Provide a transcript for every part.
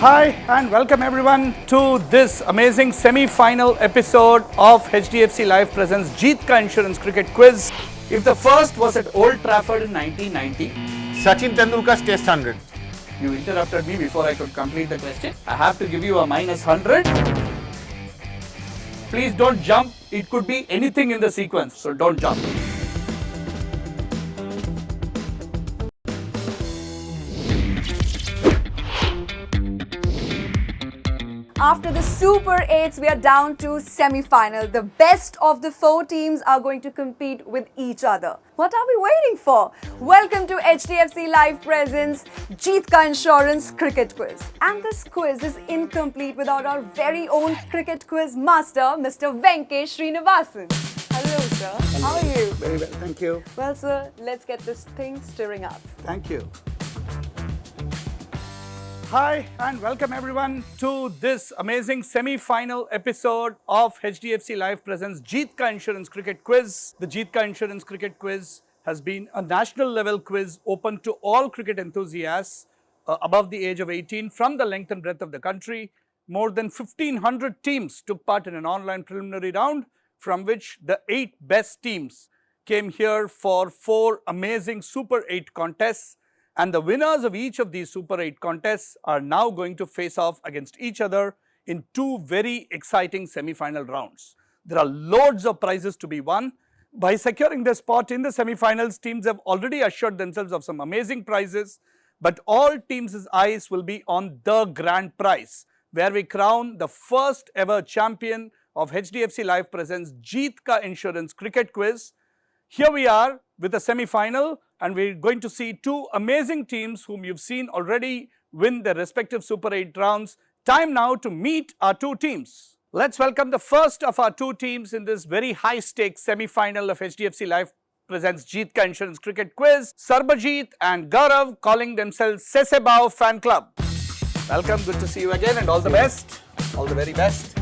Hi and welcome everyone to this amazing semi-final episode of HDFC Life presents Jeet ka Insurance Cricket Quiz. If the first was at Old Trafford in 1990, Sachin Tendulkar's Test 100. you interrupted me before I could complete the question. I have to give you a minus 100. Please don't jump. It could be anything in the sequence, so don't jump. After the Super 8s, we are down to semi-final. The best of the four teams are going to compete with each other. What are we waiting for? Welcome to HDFC Life presents Jeet ka Insurance Cricket Quiz. And this quiz is incomplete without our very own cricket quiz master, Mr. Venkesh Srinivasan. Hello, sir. Hello. How are you? Very well, thank you. Well, sir, let's get this thing stirring up. Thank you. Hi and welcome everyone to this amazing semi-final episode of HDFC Life presents Jeet ka Insurance Cricket Quiz. The Jeet ka Insurance Cricket Quiz has been a national level quiz open to all cricket enthusiasts above the age of 18 from the length and breadth of the country. More than 1,500 teams took part in an online preliminary round, from which the 8 best teams came here for 4 amazing Super 8 contests. And the winners of each of these Super 8 contests are now going to face off against each other in 2 very exciting semi-final rounds. There are loads of prizes to be won. By securing their spot in the semi-finals, teams have already assured themselves of some amazing prizes. But all teams' eyes will be on the grand prize, where we crown the first ever champion of HDFC Life presents Jeet ka Insurance Cricket Quiz. Here we are with the semi-final, and we're going to see 2 amazing teams whom you've seen already win their respective Super 8 rounds. Time now to meet our 2 teams. Let's welcome the first of our 2 teams in this very high-stakes semi-final of HDFC Life presents Jeet ka Insurance Cricket Quiz. Sarbajit and Gaurav, calling themselves Sese Bau Fan Club. Welcome, good to see you again, and all the best, all the very best.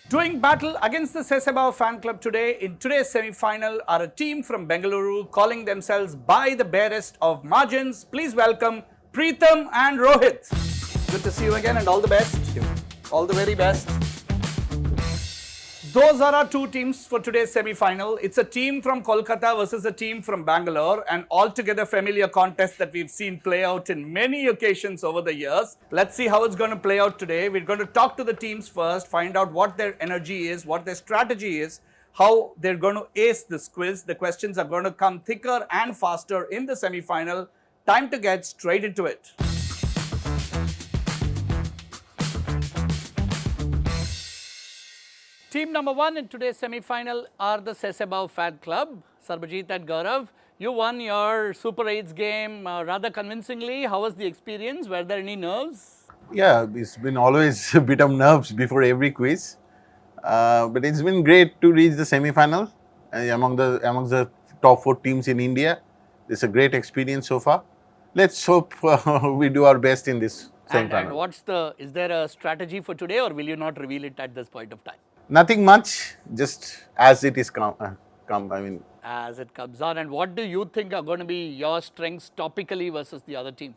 Doing battle against the Sese Bau Fan Club today in today's semi-final are a team from Bengaluru calling themselves by the barest of margins. Please welcome Preetham and Rohit. Good to see you again and all the best. All the very best. Those are our 2 teams for today's semi-final. It's a team from Kolkata versus a team from Bangalore, an altogether familiar contest that we've seen play out in many occasions over the years. Let's see how it's going to play out today. We're going to talk to the teams first, find out what their energy is, what their strategy is, how they're going to ace this quiz. The questions are going to come thicker and faster in the semi-final. Time to get straight into it. Team number 1 in today's semi-final are the Sese Bau Fan Club. Sarbajit and Gaurav, you won your Super 8s game rather convincingly. How was the experience? Were there any nerves? Yeah, it's been always a bit of nerves before every quiz. But it's been great to reach the semi-final among the top 4 teams in India. It's a great experience so far. Let's hope we do our best in this semi-final. And is there a strategy for today, or will you not reveal it at this point of time? Nothing much, just as it is As it comes on. And what do you think are going to be your strengths topically versus the other team?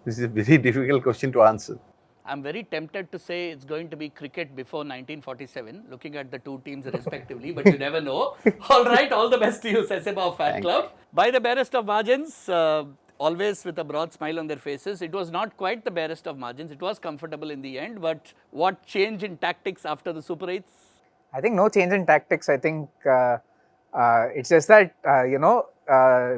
This is a very difficult question to answer. I'm very tempted to say it's going to be cricket before 1947, looking at the 2 teams respectively, but you never know. All right, all the best to you, Sese Bau Fan Club. By the barest of margins, always with a broad smile on their faces. It was not quite the barest of margins. It was comfortable in the end, but what change in tactics after the Super 8s? I think no change in tactics. I think it's just that,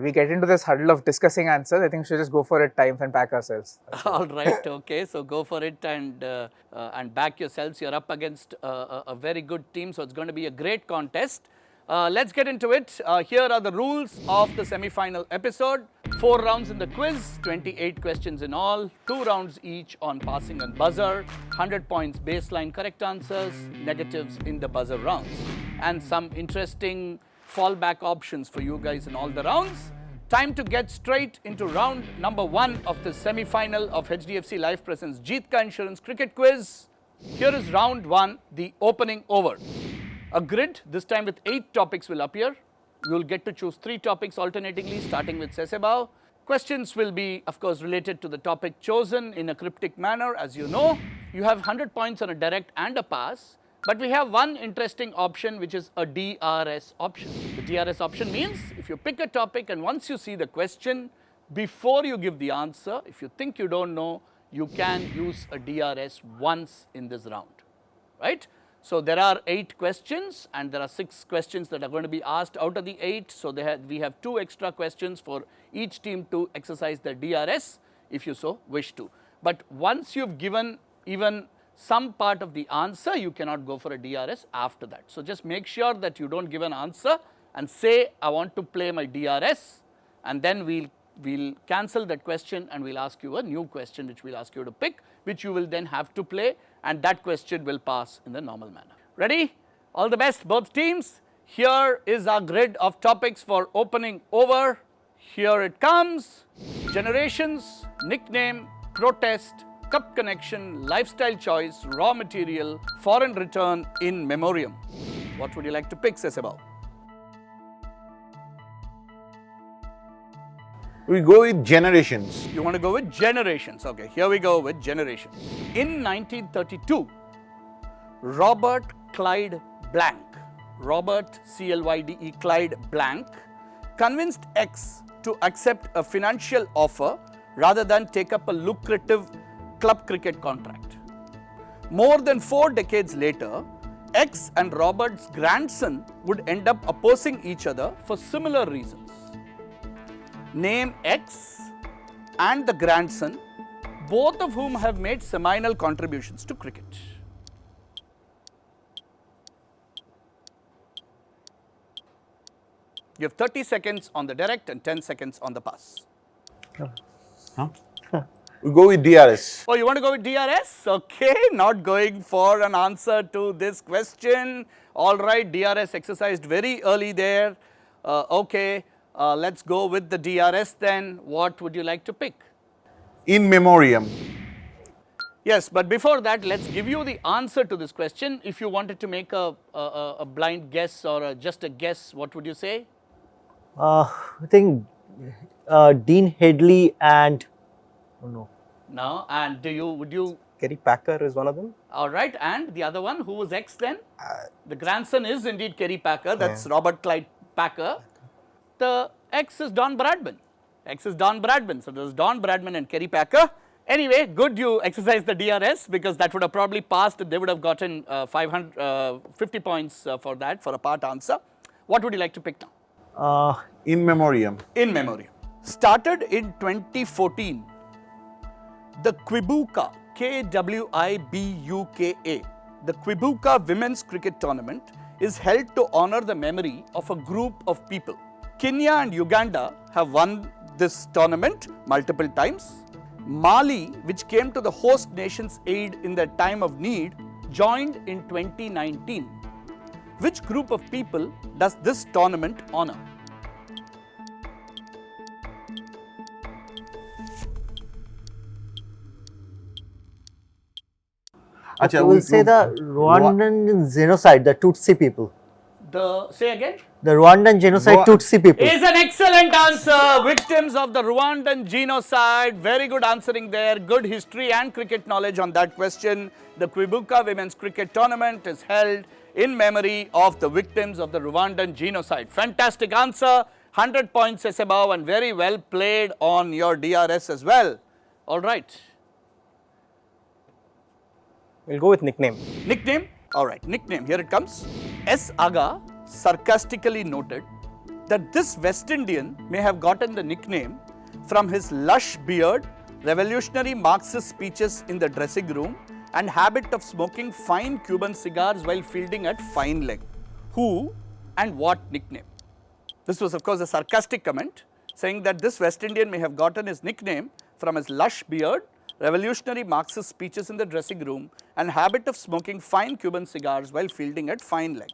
we get into this huddle of discussing answers. I think we should just go for it times and back ourselves. All right, okay. So go for it and back yourselves. You're up against a very good team, so it's going to be a great contest. Let's get into it. Here are the rules of the semi-final episode. 4 rounds in the quiz, 28 questions in all, 2 rounds each on passing and buzzer, 100 points baseline correct answers, negatives in the buzzer rounds, and some interesting fallback options for you guys in all the rounds. Time to get straight into round number 1 of the semi-final of HDFC Life presents Jeet ka Insurance Cricket Quiz. Here is round 1, the opening over. A grid, this time with 8 topics will appear. You will get to choose 3 topics alternatingly, starting with Sese Bau. Questions will be, of course, related to the topic chosen in a cryptic manner. As you know, you have 100 points on a direct and a pass, but we have one interesting option, which is a DRS option. The DRS option means if you pick a topic and once you see the question, before you give the answer, if you think you don't know, you can use a DRS once in this round, right? So there are 8 questions and there are 6 questions that are going to be asked out of the 8. So we have 2 extra questions for each team to exercise their DRS if you so wish to. But once you've given even some part of the answer, you cannot go for a DRS after that. So just make sure that you don't give an answer and say, I want to play my DRS, and then we'll cancel that question and we'll ask you a new question which we'll ask you to pick, which you will then have to play, and that question will pass in the normal manner. Ready? All the best, both teams. Here is our grid of topics for opening over. Here it comes. Generations, nickname, protest, cup connection, lifestyle choice, raw material, foreign return, in memoriam. What would you like to pick, Sese Bau? We go with generations. You want to go with generations. Okay, here we go with generations. In 1932, Robert Clyde Blank, Robert C-L-Y-D-E Clyde Blank, convinced X to accept a financial offer rather than take up a lucrative club cricket contract. More than 4 decades later, X and Robert's grandson would end up opposing each other for similar reasons. Name X and the grandson, both of whom have made seminal contributions to cricket. You have 30 seconds on the direct and 10 seconds on the pass. Huh? We go with DRS. Oh, you want to go with DRS? Okay, not going for an answer to this question. All right, DRS exercised very early there. Okay. Let's go with the DRS then. What would you like to pick? In memoriam. Yes, but before that, let's give you the answer to this question. If you wanted to make a blind guess or just a guess, what would you say? I think Dean Headley and no. No, and would you? Kerry Packer is one of them. All right, and the other one, who was X then? The grandson is indeed Kerry Packer. That's Robert Clyde Packer. The X is Don Bradman. X is Don Bradman. So there's Don Bradman and Kerry Packer. Anyway, good you exercised the DRS because that would have probably passed. They would have gotten 50 points for that, for a part answer. What would you like to pick now? In memoriam. In memoriam. Started in 2014, the Kwibuka, K-W-I-B-U-K-A, the Kwibuka Women's Cricket Tournament is held to honor the memory of a group of people. Kenya and Uganda have won this tournament multiple times. Mali, which came to the host nation's aid in their time of need, joined in 2019. Which group of people does this tournament honor? We will say the Rwandan genocide, the Tutsi people. Say again? The Rwandan genocide Tutsi people. Is an excellent answer. Victims of the Rwandan genocide. Very good answering there. Good history and cricket knowledge on that question. The Kwibuka Women's Cricket Tournament is held in memory of the victims of the Rwandan genocide. Fantastic answer. 100 points, Sese Bau, and very well played on your DRS as well. All right. We'll go with nickname. Nickname? All right, nickname. Here it comes. S. Aga sarcastically noted that this West Indian may have gotten the nickname from his lush beard, revolutionary Marxist speeches in the dressing room, and habit of smoking fine Cuban cigars while fielding at fine leg. Who and what nickname? This was, of course, a sarcastic comment saying that this West Indian may have gotten his nickname from his lush beard, revolutionary Marxist speeches in the dressing room, and habit of smoking fine Cuban cigars while fielding at fine leg.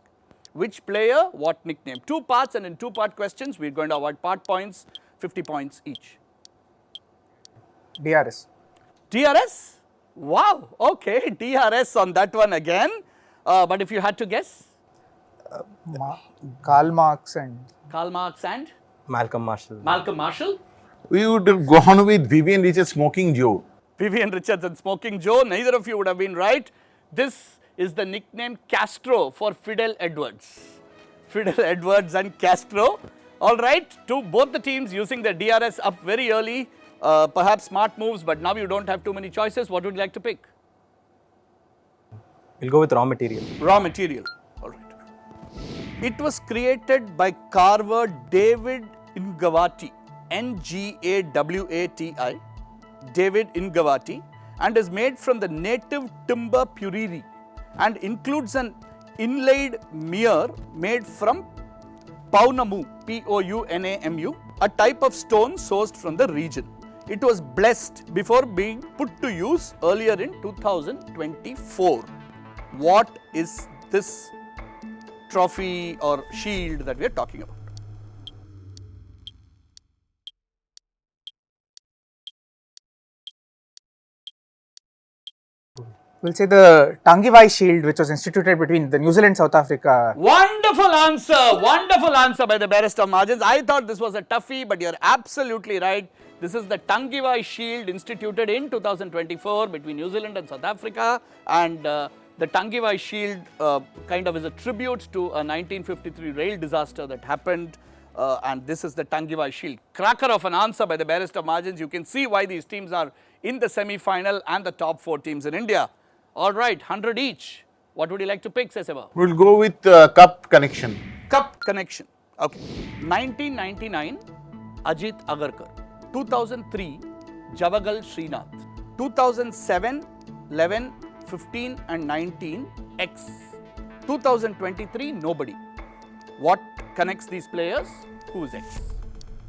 Which player, what nickname? 2 parts, and in 2-part questions, we're going to award part points, 50 points each. DRS. DRS? Wow, okay, DRS on that one again. But if you had to guess? Karl Marx and Karl Marx and? Malcolm Marshall. Malcolm Marshall. We would have gone with Vivian Richards Smoking Joe. Vivian Richards and Smoking Joe, neither of you would have been right. This is the nickname Castro for Fidel Edwards. Fidel Edwards and Castro. All right, to both the teams using their DRS up very early. Perhaps smart moves, but now you don't have too many choices. What would you like to pick? We'll go with raw material. Raw material. All right. It was created by carver David Ingawati, Ngawati, David Ingawati, and is made from the native timber puriri and includes an inlaid mirror made from Pounamu, Pounamu, a type of stone sourced from the region. It was blessed before being put to use earlier in 2024. What is this trophy or shield that we are talking about? We'll say the Tangivai Shield, which was instituted between the New Zealand and South Africa. Wonderful answer by the Barest of margins. I thought this was a toughie, but you're absolutely right. This is the Tangivai Shield instituted in 2024 between New Zealand and South Africa, and the Tangivai Shield kind of is a tribute to a 1953 rail disaster that happened, and this is the Tangivai Shield. Cracker of an answer by the Barest of margins. You can see why these teams are in the semi-final and the top 4 teams in India. All right, 100 each. What would you like to pick, Sese Bau? We'll go with Cup Connection. Cup Connection. Okay. 1999, Ajit Agarkar. 2003, Javagal Srinath. 2007, 11, 15 and 19, X. 2023, nobody. What connects these players? Who is X?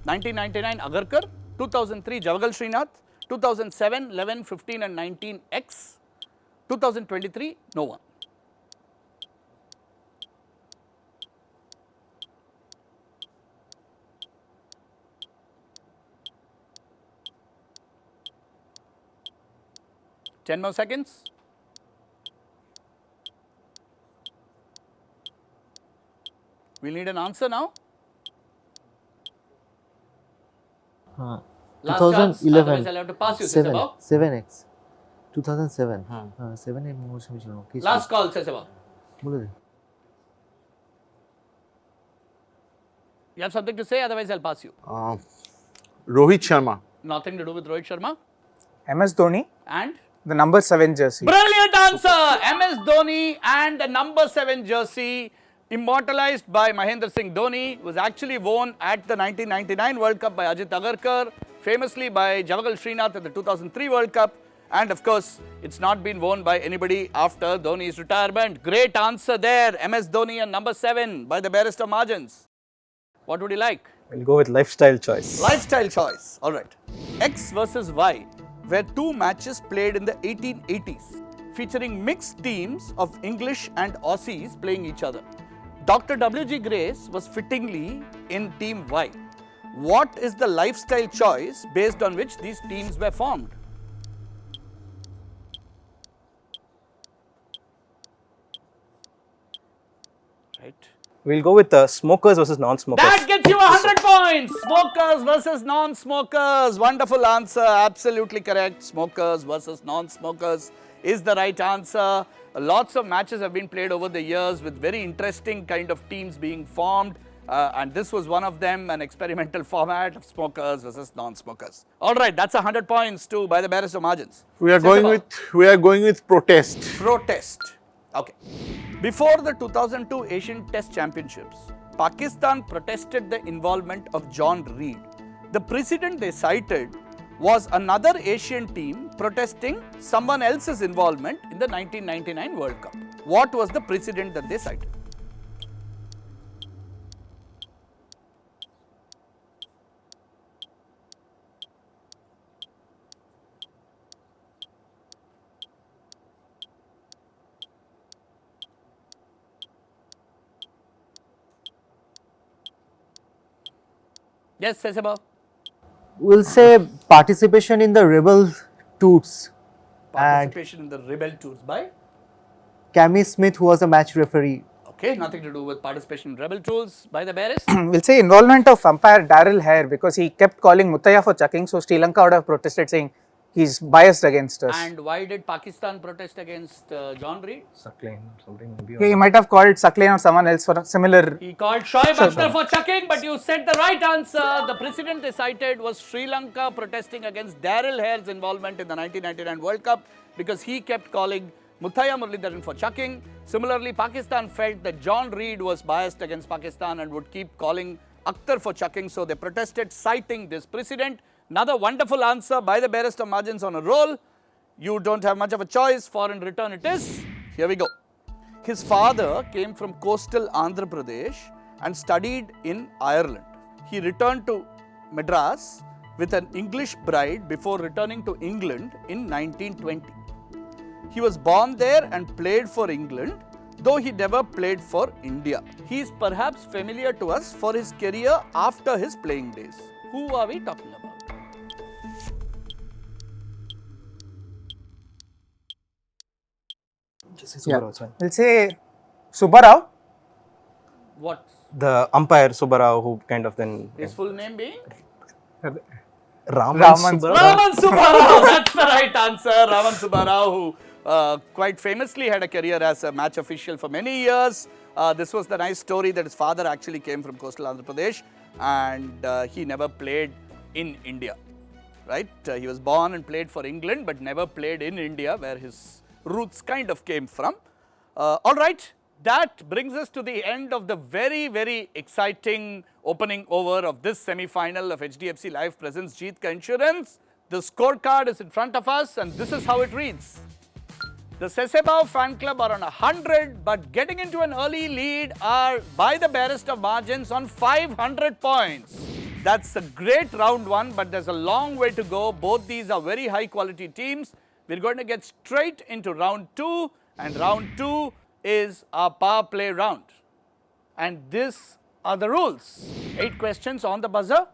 1999, Agarkar. 2003, Javagal Srinath. 2007, 11, 15 and 19, X. 2023, no one. Ten more seconds. We'll need an answer now. Last chance, 2011. otherwise I'll have to pass you, Sese Bau. 7x 2007 7 এর মৌসুমে ছিল কি ছিল? Last call, Sese Bau. বলে দে। You have something to say, otherwise I'll pass you. Rohit Sharma. Nothing to do with Rohit Sharma. MS Dhoni, And the number 7 jersey. brilliant answer! MS Dhoni and the number 7 jersey, immortalized by Mahendra Singh Dhoni, was actually worn at the 1999 World Cup by Ajit Agarkar, famously by Javagal Srinath at the 2003 World Cup, and of course, it's not been worn by anybody after Dhoni's retirement. Great answer there, MS Dhoni and number 7 by the Barest of margins. What would you like? We'll go with lifestyle choice. Lifestyle choice. All right. X versus Y were 2 matches played in the 1880s, featuring mixed teams of English and Aussies playing each other. Dr. W.G. Grace was fittingly in Team Y. What is the lifestyle choice based on which these teams were formed? Right. We'll go with smokers versus non-smokers. That gets you 100 points. Smokers versus non-smokers. Wonderful answer. Absolutely correct. Smokers versus non-smokers is the right answer. Lots of matches have been played over the years with very interesting kind of teams being formed. And this was one of them, an experimental format of smokers versus non-smokers. All right, that's 100 points too by the Barest of margins. We are going with protest. Protest. Okay. Before the 2002 Asian Test Championships, Pakistan protested the involvement of John Reed. The precedent they cited was another Asian team protesting someone else's involvement in the 1999 World Cup. What was the precedent that they cited? Yes, Sese Bau. We'll say participation in the rebel tours. And Participation in the Rebel Tours by? Cammy Smith, who was a match referee. Okay, nothing to do with participation in rebel tools by the Barest. We'll say involvement of umpire Daryl Hare because he kept calling Muthaiya for chucking, so Sri Lanka would have protested saying he's biased against us. And why did Pakistan protest against John Reed? Suckling, something maybe. Yeah, he might have called Suckling or someone else for a similar. He called Shoaib Akhtar for chucking, but you said the right answer. The precedent they cited was Sri Lanka protesting against Daryl Hare's involvement in the 1999 World Cup because he kept calling Muthaiya Muralidharan for chucking. Similarly, Pakistan felt that John Reed was biased against Pakistan and would keep calling Akhtar for chucking, so they protested citing this precedent. Another wonderful answer by the barest of margins on a roll. You don't have much of a choice, for in return it is. Here we go. His father came from coastal Andhra Pradesh and studied in Ireland. He returned to Madras with an English bride before returning to England in 1920. He was born there and played for England, though he never played for India. He is perhaps familiar to us for his career after his playing days. Who are we talking about? We'll say Subbarao. What? The umpire Subbarao who kind of then. His full name being? Raman Raman Subbarao. Raman Subbarao. That's the right answer. Raman Subbarao, who quite famously had a career as a match official for many years. This was the nice story that his father actually came from coastal Andhra Pradesh and he never played in India. Right? He was born and played for England but never played in India, where his roots kind of came from. All right, that brings us to the end of the very, very exciting opening over of this semi-final of HDFC Life presents Jeet Ka Insurance. The scorecard is in front of us and this is how it reads. The Sese Bau Fan Club are on 100, but getting into an early lead are by the barest of margins on 500 points. That's a great round one, but there's a long way to go. Both these are very high quality teams. We're going to get straight into round two, and round two is our power play round. And these are the rules. 8 questions on the buzzer.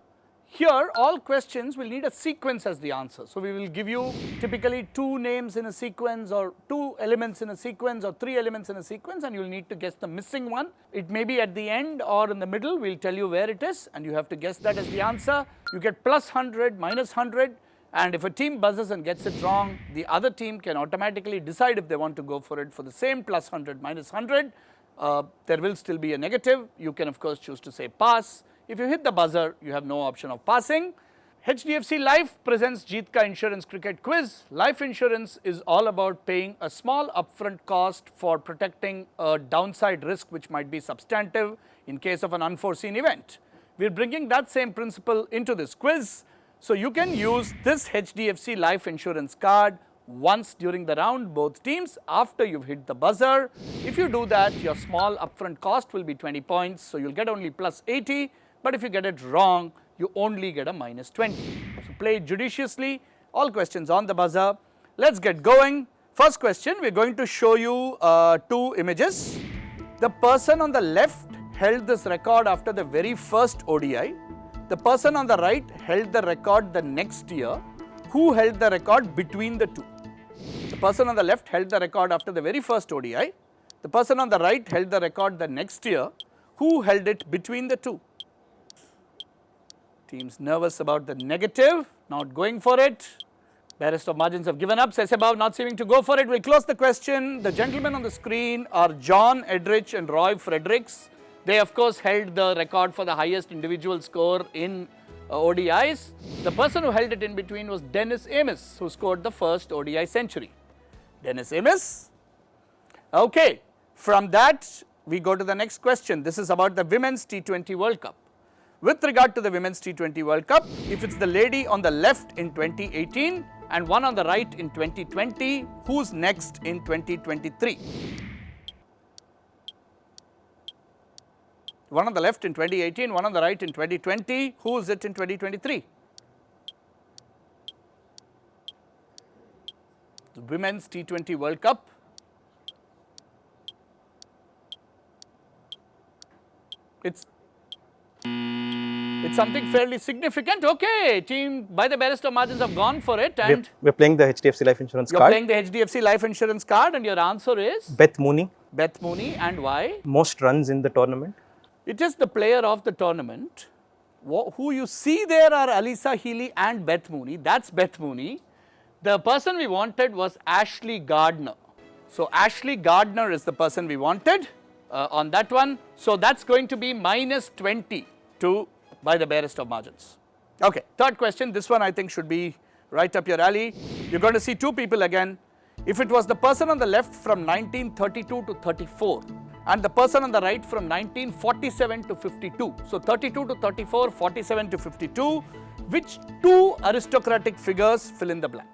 Here, all questions will need a sequence as the answer. So, we will give you typically 2 names in a sequence or 2 elements in a sequence or 3 elements in a sequence, and you will need to guess the missing one. It may be at the end or in the middle. We will tell you where it is and you have to guess that as the answer. You get plus 100, minus 100, and if a team buzzes and gets it wrong, the other team can automatically decide if they want to go for it for the same plus 100, minus 100. There will still be a negative. You can of course choose to say pass. If you hit the buzzer, you have no option of passing. HDFC Life presents Jeet Ka Insurance Cricket Quiz. Life insurance is all about paying a small upfront cost for protecting a downside risk which might be substantive in case of an unforeseen event. We are bringing that same principle into this quiz. So you can use this HDFC Life insurance card once during the round, both teams, after you've hit the buzzer. If you do that, your small upfront cost will be 20 points, so you'll get only plus 80. But if you get it wrong, you only get a minus 20. So play it judiciously. All questions on the buzzer. Let's get going. First question, we're going to show you 2 images. The person on the left held this record after the very first ODI. The person on the right held the record the next year. Who held the record between the two? The person on the left held the record after the very first ODI. The person on the right held the record the next year. Who held it between the two? Teams nervous about the negative, not going for it. Barest of margins have given up. Sese Bau not seeming to go for it. We'll close the question. The gentlemen on the screen are John Edrich and Roy Fredericks. They of course held the record for the highest individual score in ODIs. The person who held it in between was Dennis Amos, who scored the first ODI century. Dennis Amos. Okay, from that we go to the next question. This is about the Women's T20 World Cup. With regard to the Women's T20 World Cup, if it's the lady on the left in 2018 and one on the right in 2020, who's next in 2023? One on the left in 2018, one on the right in 2020, who is it in 2023? The Women's T20 World Cup. It's something fairly significant. Okay, team by the barest of margins have gone for it, and We're playing the HDFC Life Insurance you're card. playing the HDFC Life Insurance card, and your answer is Beth Mooney. Beth Mooney. And why? Most runs in the tournament. It is the player of the tournament. Who you see there are Alyssa Healy and Beth Mooney. That's Beth Mooney. The person we wanted was Ashley Gardner. So Ashley Gardner is the person we wanted on that one. So that's going to be minus 20 by the barest of margins. Okay, third question. This one I think should be right up your alley. You're going to see two people again. If it was the person on the left from 1932 to 34 and the person on the right from 1947 to 52. So 32 to 34, 47 to 52. Which two aristocratic figures fill in the blank?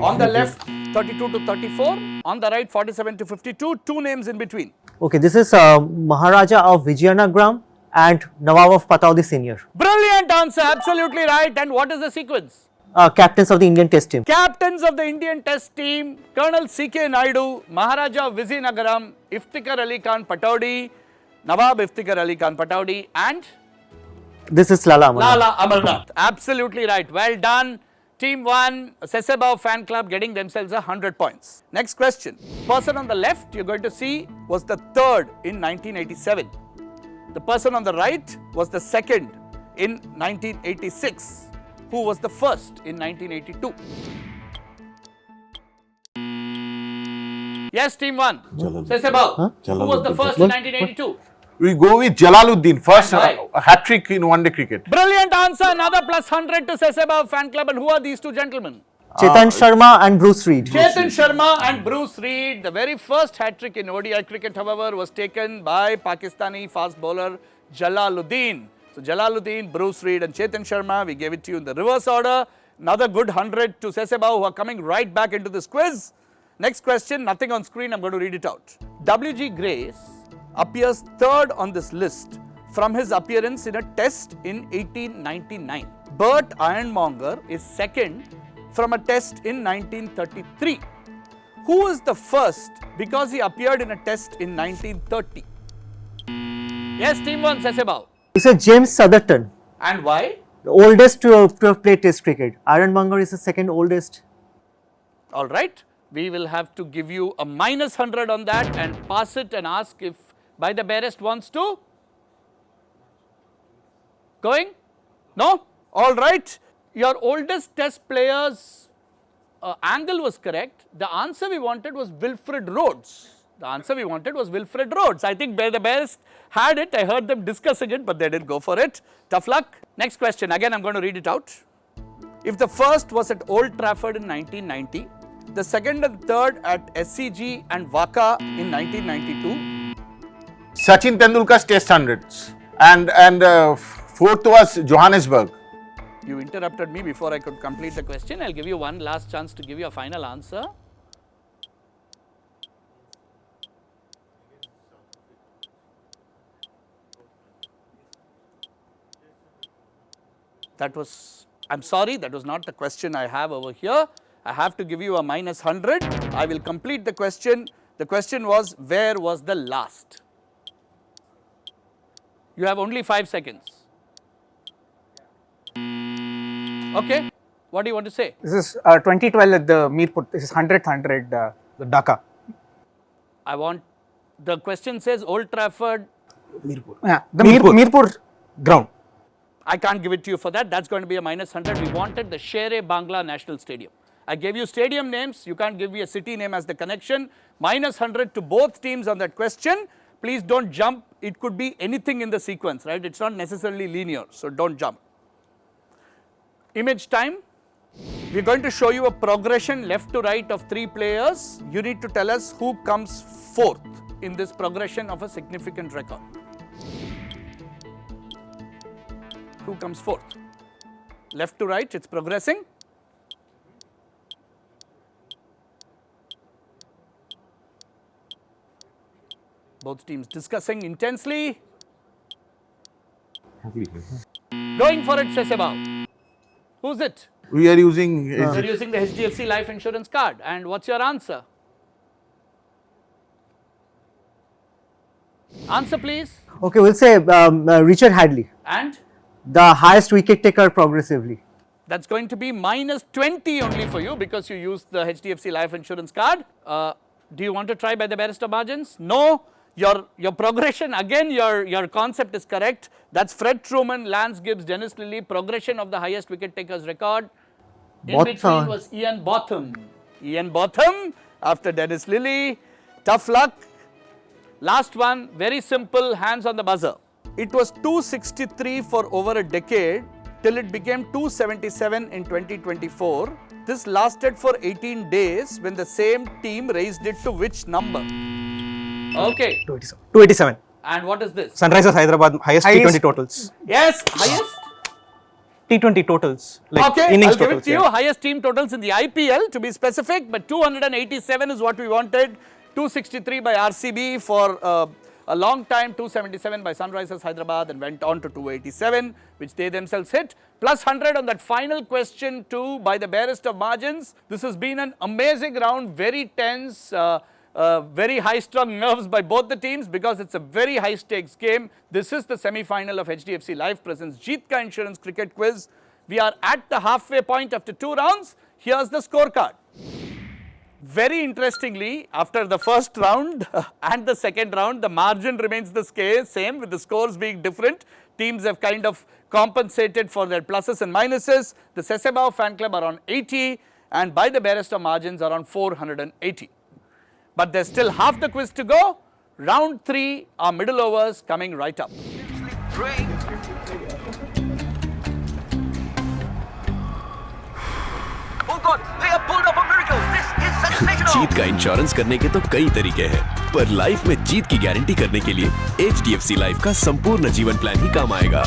On the left, 32 to 34. On the right, 47 to 52. Two names in between. Okay, this is Maharaja of Vijayanagram and Nawab of Pataudi Senior. Brilliant answer, absolutely right. And what is the sequence? Captains of the Indian Test team. Captains of the Indian Test team, Colonel C.K. Naidu, Maharaja of Vizhinagaram, Iftikhar Ali Khan Pataudi, Nawab Iftikhar Ali Khan Pataudi, and This is Lala Amarnath. Lala Amarnath. Absolutely right. Well done. Team 1, Sese Bau Fan Club getting themselves 100 points. Next question. Person on the left you're going to see was the third in 1987. The person on the right was the second in 1986. Who was the first in 1982? Yes, Team 1. Sese Bau. Who was the first in 1982? We go with Jalaluddin, first Right. hat-trick in one-day cricket. Brilliant answer. Another plus 100 to Sese Bau Fan Club. And who are these two gentlemen? Chetan Sharma and Bruce Reed. Chetan Sharma and Bruce Reed. The very first hat-trick in ODI cricket, however, was taken by Pakistani fast bowler Jalaluddin. So Jalaluddin, Bruce Reed and Chetan Sharma, we gave it to you in the reverse order. Another good 100 to Sese Bau, who are coming right back into this quiz. Next question, nothing on screen, I'm going to read it out. W.G. Grace appears third on this list from his appearance in a test in 1899. Bert Ironmonger is second from a test in 1933. Who is the first because he appeared in a test in 1930? Yes, Team 1, Sese Bau. This is James Southerton, And why? the oldest to have played Test cricket. Ironmonger is the second oldest. All right. We will have to give you a minus 100 on that and pass it and ask if by the barest wants to. Going? No? All right. Your oldest test player's angle was correct. The answer we wanted was Wilfred Rhodes. The answer we wanted was Wilfred Rhodes. I think the barest had it. I heard them discussing it, but they didn't go for it. Tough luck. Next question. Again, I'm going to read it out. If the first was at Old Trafford in 1990, the second and third at SCG and Waka in 1992. Sachin Tendulkar's Test hundreds, and fourth was Johannesburg. You interrupted me before I could complete the question. I'll give you one last chance to give your final answer. That was, I'm sorry, that was not the question I have over here. I have to give you a minus 100. I will complete the question. The question was, where was the last? You have only 5 seconds. Okay. What do you want to say? This is 2012 at the Mirpur. This is 100th. The Dhaka. I want, the question says Old Trafford. Yeah, the Mirpur. Mirpur. Ground. I can't give it to you for that. That's going to be a minus 100. We wanted the Shere Bangla National Stadium. I gave you stadium names. You can't give me a city name as the connection. Minus 100 to both teams on that question. Please don't jump. It could be anything in the sequence, right? It's not necessarily linear, so don't jump. Image time. We're going to show you a progression left to right of 3 players. You need to tell us who comes fourth in this progression of a significant record. Who comes fourth? Left to right, it's progressing. Both teams discussing intensely. Going for it, Sese Bau. Who's it? We are using. You're using the HDFC Life Insurance card. And what's your answer? Answer, please. Okay, we'll say Richard Hadley, And the highest wicket taker progressively. that's going to be minus 20 only for you because you used the HDFC Life Insurance card. Do you want to try by the barest of margins? No. Your progression, again, your concept is correct. That's Fred Truman, Lance Gibbs, Dennis Lilly, progression of the highest wicket takers record. In between Botham. was Ian Botham. Ian Botham after Dennis Lilly. Tough luck. Last one, very simple, hands on the buzzer. It was 263 for over a decade till it became 277 in 2024. This lasted for 18 days when the same team raised it to which number? Okay. 287. And what is this? Sunrisers Hyderabad highest T20 totals. Yes, highest. T20 totals. Like Okay, innings I'll give it totals. to you. Highest team totals in the IPL to be specific, but 287 is what we wanted. 263 by RCB for a long time, 277 by Sunrisers Hyderabad and went on to 287, which they themselves hit. Plus 100 on that final question too by the barest of margins. This has been an amazing round, very tense, very high-strung nerves by both the teams because it's a very high-stakes game. This is the semi-final of HDFC Life presents Jeet Insurance Cricket Quiz. We are at the halfway point after 2 rounds. Here's the scorecard. Very interestingly, after the first round and the second round, the margin remains the same with the scores being different. Teams have kind of compensated for their pluses and minuses. The Sese Bau Fan Club are on 80 and by the barest of margins are on 480. But there's still half the quiz to go. Round 3 are middle overs coming right up. Oh God, they have pulled off a miracle. This is sensational. जीत का insurance करने के तो कई तरीके हैं, पर life में जीत की गारंटी करने के लिए HDFC लाइफ का संपूर्ण जीवन प्लान ही काम आएगा।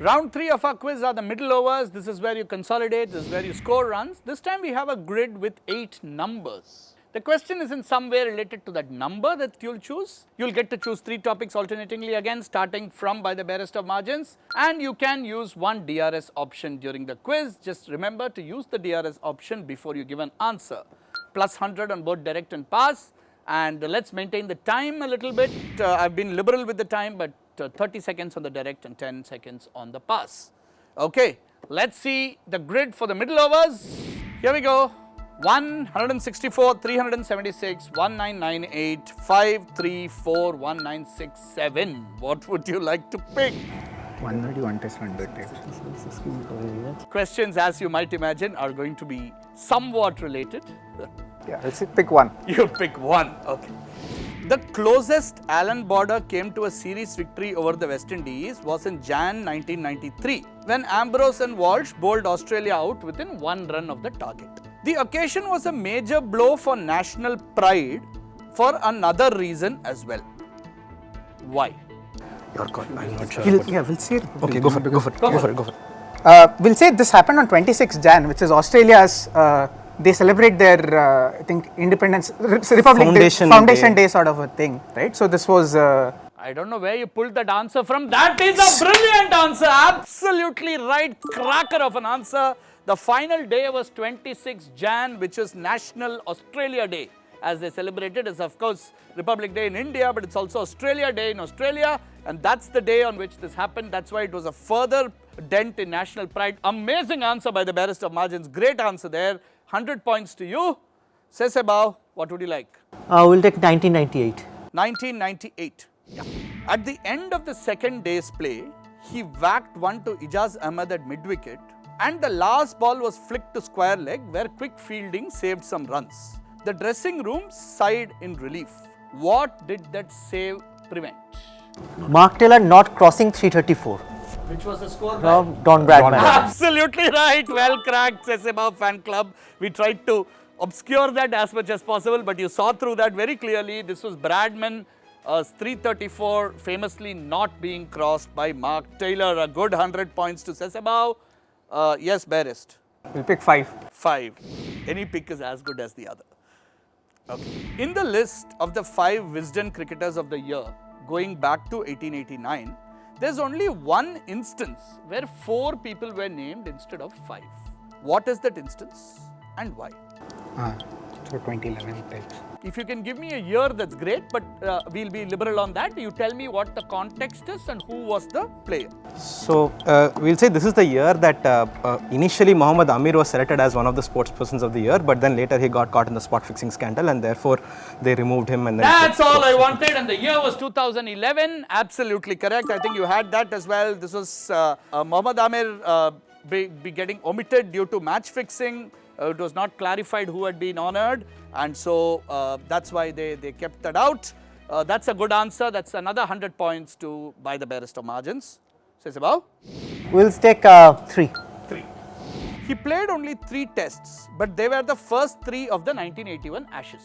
Round 3 of our quiz are the middle overs. This is where you consolidate, this is where you score runs. This time we have a grid with 8 numbers. The question is in some way related to that number that you'll choose. You'll get to choose 3 topics alternatingly again, starting from by the barest of margins. And you can use one DRS option during the quiz. Just remember to use the DRS option before you give an answer. Plus 100 on both direct and pass. And let's maintain the time a little bit. I've been liberal with the time, but 30 seconds on the direct and 10 seconds on the pass. Okay, let's see the grid for the middle overs. Here we go. 164, 376, 1998, 534, 1967. What would you like to pick? 131 test 100. Questions, as you might imagine, are going to be somewhat related. Yeah, let's pick one. You pick one. Okay. The closest Allen border came to a series victory over the West Indies was in Jan 1993 when Ambrose and Walsh bowled Australia out within 1 run of the target. The occasion was a major blow for national pride for another reason as well. Why? Your call. I'm not sure. We'll see it. Okay, go for it. Go for it. Go for it. Go for it. We'll say this happened on 26 Jan, which is Australia's. They celebrate their, I think, independence, Republic Foundation Day sort of a thing, right? So this was. I don't know where you pulled that answer from. That is a brilliant answer. Absolutely right. Cracker of an answer. The final day was 26 Jan, which is National Australia Day. As they celebrated is, of course, Republic Day in India, but it's also Australia Day in Australia. And that's the day on which this happened. That's why it was a further dent in national pride. Amazing answer by the barest of margins. Great answer there. 100 points to you. Sese Bau, what would you like? We'll take 1998. 1998. Yeah. At the end of the second day's play, he whacked one to Ijaz Ahmed at mid-wicket, and the last ball was flicked to square leg where quick fielding saved some runs. The dressing room sighed in relief. What did that save prevent? Mark Taylor not crossing 334. Which was the score? Don Bradman. Absolutely right. Well cracked, Sese Bau Fan Club. We tried to obscure that as much as possible, but you saw through that very clearly. This was Bradman, 334, famously not being crossed by Mark Taylor. A good 100 points to Sese Bau. Yes, Barest. We'll pick 5. 5. Any pick is as good as the other. Okay. In the list of the 5 Wisden cricketers of the year, going back to 1889, there's only one instance where 4 people were named instead of 5. What is that instance and why? So 2011 types. If you can give me a year, that's great, but we'll be liberal on that. You tell me what the context is and who was the player. So we'll say this is the year that initially Mohammad Amir was selected as one of the sports persons of the year, but then later he got caught in the spot fixing scandal and therefore they removed him. And then That's all I wanted, and the year was 2011. Absolutely correct. I think you had that as well. This was Mohammad Amir be getting omitted due to match fixing. It was not clarified who had been honoured, and so that's why they kept that out. That's a good answer. That's another 100 points to buy the barest of margins. Sese Bau? We'll take 3. 3. He played only 3 tests, but they were the first 3 of the 1981 Ashes.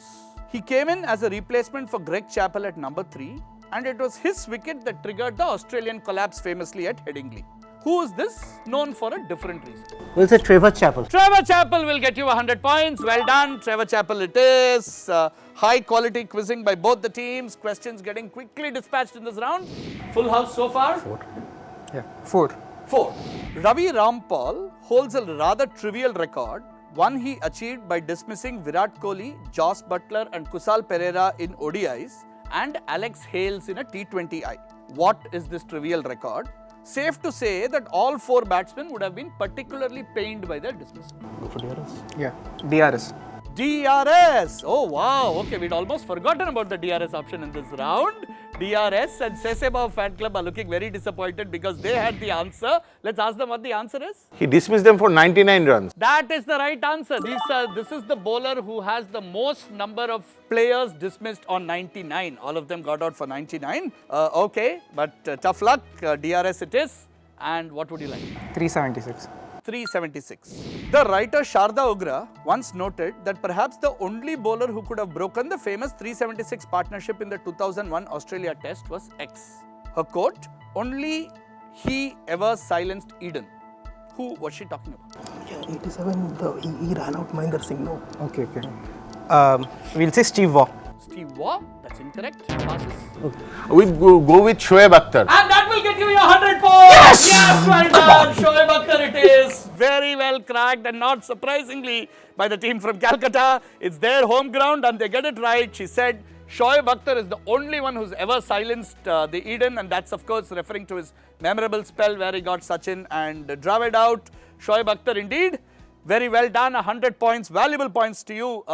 He came in as a replacement for Greg Chappell at number 3, and it was his wicket that triggered the Australian collapse famously at Headingley. Who is this? Known for a different reason. We'll say Trevor Chappell. Trevor Chappell will get you 100 points. Well done. Trevor Chappell it is. High quality quizzing by both the teams. Questions getting quickly dispatched in this round. Full house so far? 4. Yeah, 4. 4. Ravi Rampal holds a rather trivial record, one he achieved by dismissing Virat Kohli, Joss Butler and Kusal Pereira in ODIs and Alex Hales in a T20I. What is this trivial record? Safe to say that all 4 batsmen would have been particularly pained by their dismissal. Go for DRS. Yeah, DRS. DRS. Oh wow. Okay, we'd almost forgotten about the DRS option in this round. DRS and Sese Bau Fan Club are looking very disappointed because they had the answer. Let's ask them what the answer is. He dismissed them for 99 runs. That is the right answer. This is the bowler who has the most number of players dismissed on 99. All of them got out for 99. Okay, but tough luck. DRS it is. And what would you like? 376. 376. The writer Sharda Ugra once noted that perhaps the only bowler who could have broken the famous 376 partnership in the 2001 Australia Test was X. Her quote, "Only he ever silenced Eden." Who was she talking about? Yeah, 87, he ran out Mahendra Singh, no? Okay. We'll say Steve Waugh. Steve Waugh, that's incorrect. Passes. We go with Shoaib Akhtar. And that will get you your 100 points! Yes, well done! Shoaib Akhtar it is. Very well cracked, and not surprisingly by the team from Calcutta. It's their home ground and they get it right. She said Shoaib Akhtar is the only one who's ever silenced the Eden, and that's of course referring to his memorable spell where he got Sachin and Dravid out. Shoaib Akhtar indeed. Very well done. 100 points, valuable points to you.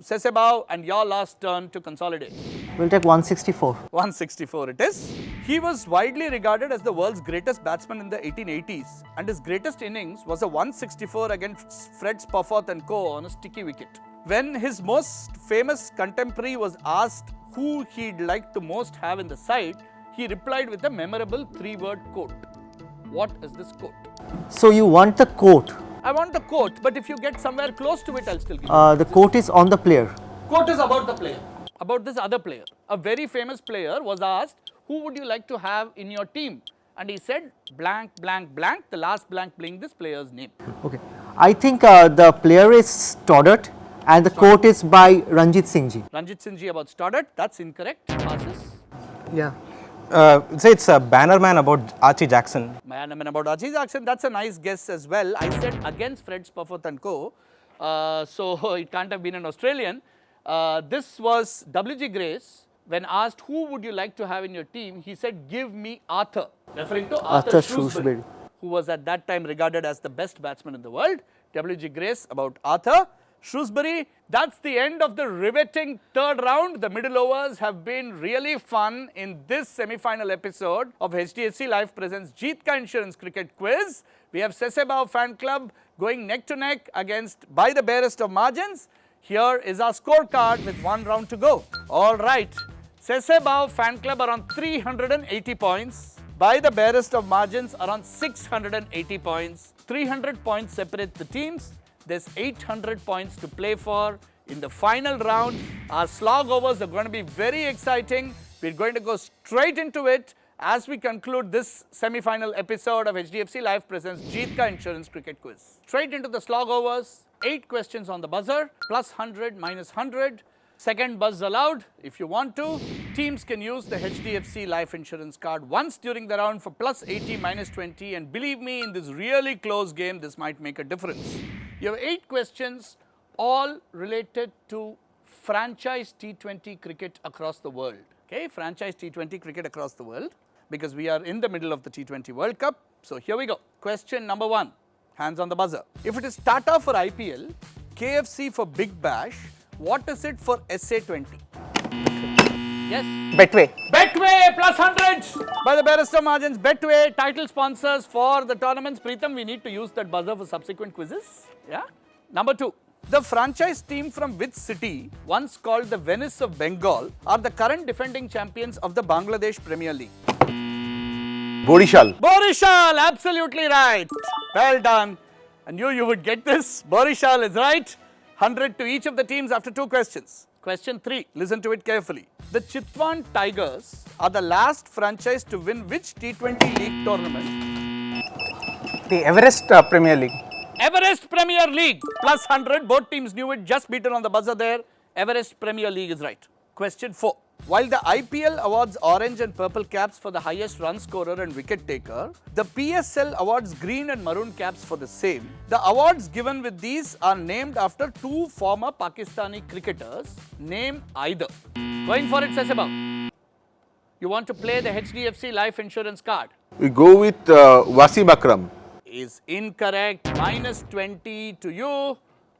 Sese Bau, and your last turn to consolidate. We'll take 164. 164 it is. He was widely regarded as the world's greatest batsman in the 1880s, and his greatest innings was a 164 against Fred Spofford and co. on a sticky wicket. When his most famous contemporary was asked who he'd like to most have in the side, he replied with a memorable 3-word quote. What is this quote? So you want the quote? I want the quote, but if you get somewhere close to it, I'll still give you. The quote is on the player. Quote is about the player, about this other player. A very famous player was asked, who would you like to have in your team? And he said, blank, blank, blank, the last blank being this player's name. Okay. I think the player is Stoddart and the quote is by Ranjit Singh ji. Ranjit Singh ji about Stoddart, that's incorrect. Passes. Yeah. Say it's a bannerman about Archie Jackson. Man about Archie Jackson, that's a nice guess as well. I said against Fred Spofford and co. So it can't have been an Australian. This was W.G. Grace. When asked who would you like to have in your team, he said, give me Arthur. Referring to Arthur Shrewsbury, who was at that time regarded as the best batsman in the world. W.G. Grace about Arthur Shrewsbury. That's the end of the riveting third round. The middle overs have been really fun in this semi-final episode of HDFC Life presents Jeet Ka Insurance Cricket Quiz. We have Sese Bau Fan Club going neck to neck against By the Barest of Margins. Here is our scorecard with 1 round to go. All right. Sese Bau Fan Club are on 380 points. By the Barest of Margins are on 680 points. 300 points separate the teams. There's 800 points to play for in the final round. Our slog overs are going to be very exciting. We're going to go straight into it as we conclude this semi-final episode of HDFC Life presents Jeet Ka Insurance Cricket Quiz. Straight into the slog overs. 8 questions on the buzzer, plus 100, minus 100. Second buzz allowed if you want to. Teams can use the HDFC Life Insurance card once during the round for plus 80, minus 20. And believe me, in this really close game, this might make a difference. You have 8 questions, all related to franchise T20 cricket across the world. Okay, franchise T20 cricket across the world, because we are in the middle of the T20 World Cup. So here we go. Question number 1. Hands on the buzzer. If it is Tata for IPL, KFC for Big Bash, what is it for SA20? Yes. Betway. Betway plus 100 by the Barest margins. Betway, title sponsors for the tournaments. Preetham, we need to use that buzzer for subsequent quizzes. Yeah. Number 2. The franchise team from which city, once called the Venice of Bengal, are the current defending champions of the Bangladesh Premier League? Borishal. Borishal, absolutely right. Well done. I knew you would get this. Borishal is right. 100 to each of the teams after 2 questions. Question 3, listen to it carefully. The Chitwan Tigers are the last franchise to win which T20 league tournament? The Everest Premier League. Everest Premier League plus 100. Both teams knew it, just beaten on the buzzer there. Everest Premier League is right. Question 4. While the IPL awards orange and purple caps for the highest run scorer and wicket taker, the PSL awards green and maroon caps for the same. The awards given with these are named after 2 former Pakistani cricketers. Name either. Going for it, Sese Bau. You want to play the HDFC Life insurance card? We go with Wasim Akram. Is incorrect. Minus 20 to you.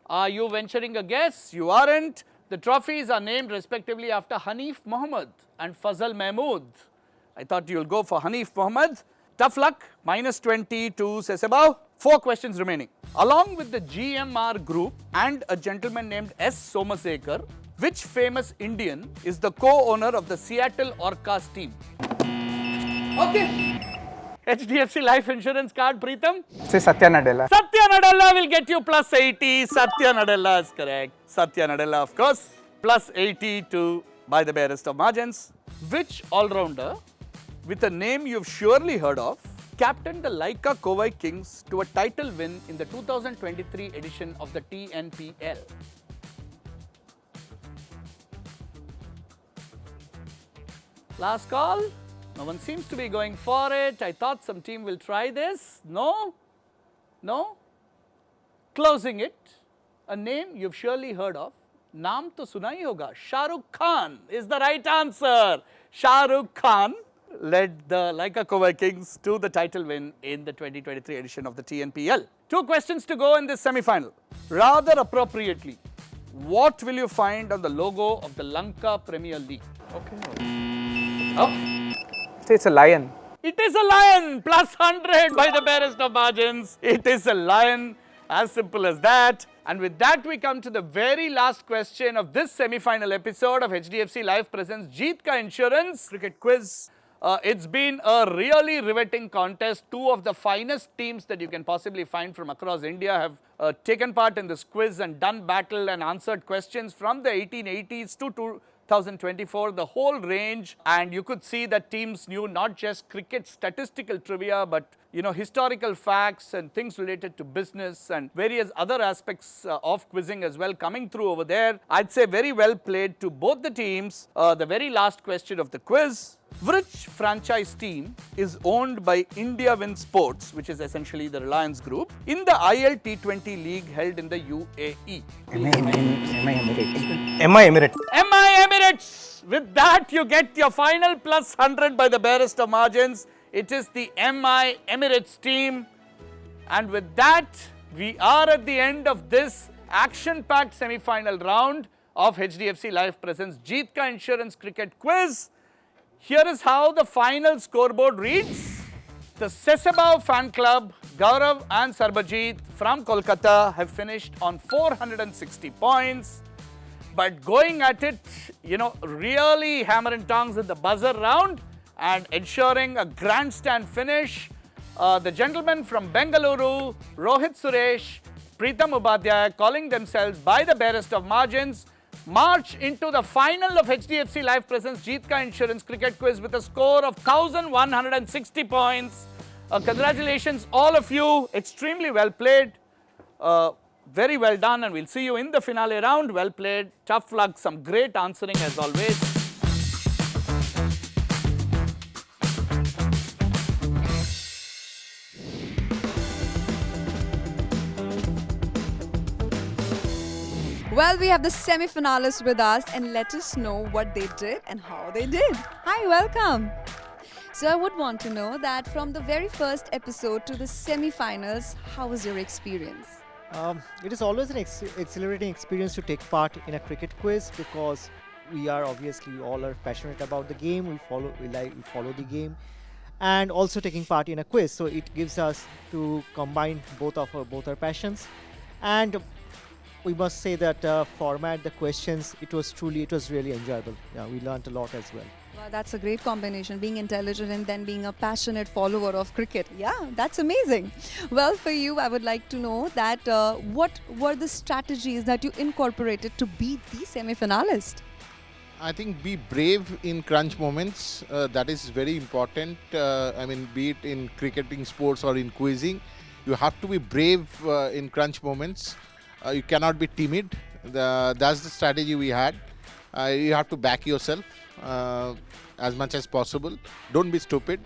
Are you venturing a guess? You aren't. The trophies are named respectively after Hanif Mohammed and Fazal Mahmood. I thought you'll go for Hanif Mohammed. Tough luck. Minus 20 to Sese Bau. 4 questions remaining. Along with the GMR group and a gentleman named S. Somasekar, which famous Indian is the co-owner of the Seattle Orcas team? Okay. HDFC Life insurance card, Preetham? Say Satya Nadella. Satya Nadella will get you plus 80. Satya Nadella is correct. Satya Nadella, of course. Plus 80 to by the barest of margins. Which all-rounder, with a name you've surely heard of, captained the Laika Kovai Kings to a title win in the 2023 edition of the TNPL? Last call. No one seems to be going for it. I thought some team will try this. No? No? Closing it. A name you've surely heard of. Naam to suna hi hoga. Shah Rukh Khan is the right answer. Shah Rukh Khan led the Laika Kovai Kings to the title win in the 2023 edition of the TNPL. 2 questions to go in this semi-final. Rather appropriately, what will you find on the logo of the Lanka Premier League? Okay. Oh. It's a lion. It is a lion. Plus 100 by the barest of margins. It is a lion. As simple as that. And with that, we come to the very last question of this semi-final episode of HDFC Life presents Jeet Ka Insurance Cricket Quiz. It's been a really riveting contest. 2 of the finest teams that you can possibly find from across India have taken part in this quiz and done battle and answered questions from the 1880s to 2024, the whole range. And you could see that teams knew not just cricket statistical trivia, but historical facts and things related to business and various other aspects of quizzing as well coming through over there. I'd say very well played to both the teams. The very last question of the quiz. Which franchise team is owned by India Win Sports, which is essentially the Reliance Group, in the IL T20 League held in the UAE? MI Emirates. MI Emirates. With that, you get your final plus 100 by the barest of margins. It is the MI Emirates team. And with that, we are at the end of this action-packed semi-final round of HDFC Life presents Jeet Ka Insurance Cricket Quiz. Here is how the final scoreboard reads. The Sese Bau Fan Club, Gaurav and Sarbajit from Kolkata have finished on 460 points. But going at it, really hammer and tongs in the buzzer round and ensuring a grandstand finish. The gentlemen from Bengaluru, Rohit Suresh, Preetham Upadhyay, calling themselves by the barest of margins, march into the final of HDFC Life presents Jeet Ka Insurance Cricket Quiz with a score of 1,160 points. Congratulations all of you. Extremely well played. Very well done, and we'll see you in the finale round. Well played. Tough luck. Some great answering as always. Well, we have the semi-finalists with us and let us know what they did and how they did. Hi, welcome. So I would want to know that from the very first episode to the semi-finals, how was your experience? It is always an exhilarating experience to take part in a cricket quiz because we are obviously all are passionate about the game. We follow the game, and also taking part in a quiz. So it gives us to combine both our passions, and we must say that format, the questions, it was really enjoyable. Yeah, we learned a lot as well. Wow, that's a great combination, being intelligent and then being a passionate follower of cricket. Yeah, that's amazing. Well, for you, I would like to know that what were the strategies that you incorporated to beat the semi-finalist? I think be brave in crunch moments. That is very important. Be it in cricketing sports or in quizzing, you have to be brave in crunch moments. You cannot be timid. That's the strategy we had. You have to back yourself as much as possible. Don't be stupid.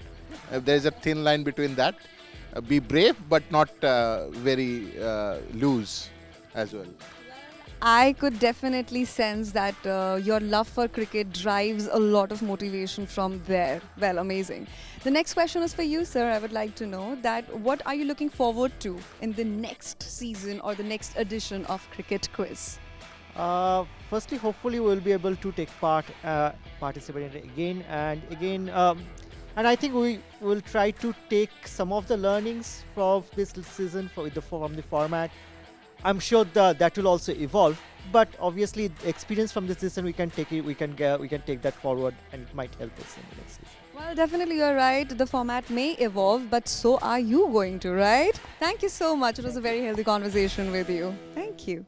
There is a thin line between that. Be brave, but not very loose as well. I could definitely sense that your love for cricket drives a lot of motivation from there. Well, amazing. The next question is for you, sir. I would like to know that what are you looking forward to in the next season or the next edition of Cricket Quiz? Firstly, hopefully we'll be able to take part, participate again and again. And I think we will try to take some of the learnings from this season from the format. I'm sure that will also evolve, but obviously the experience from this season we can take that forward, and it might help us in the next season. Well, definitely you're right. The format may evolve, but so are you going to, right? Thank you so much. It was a very healthy conversation with you. Thank you.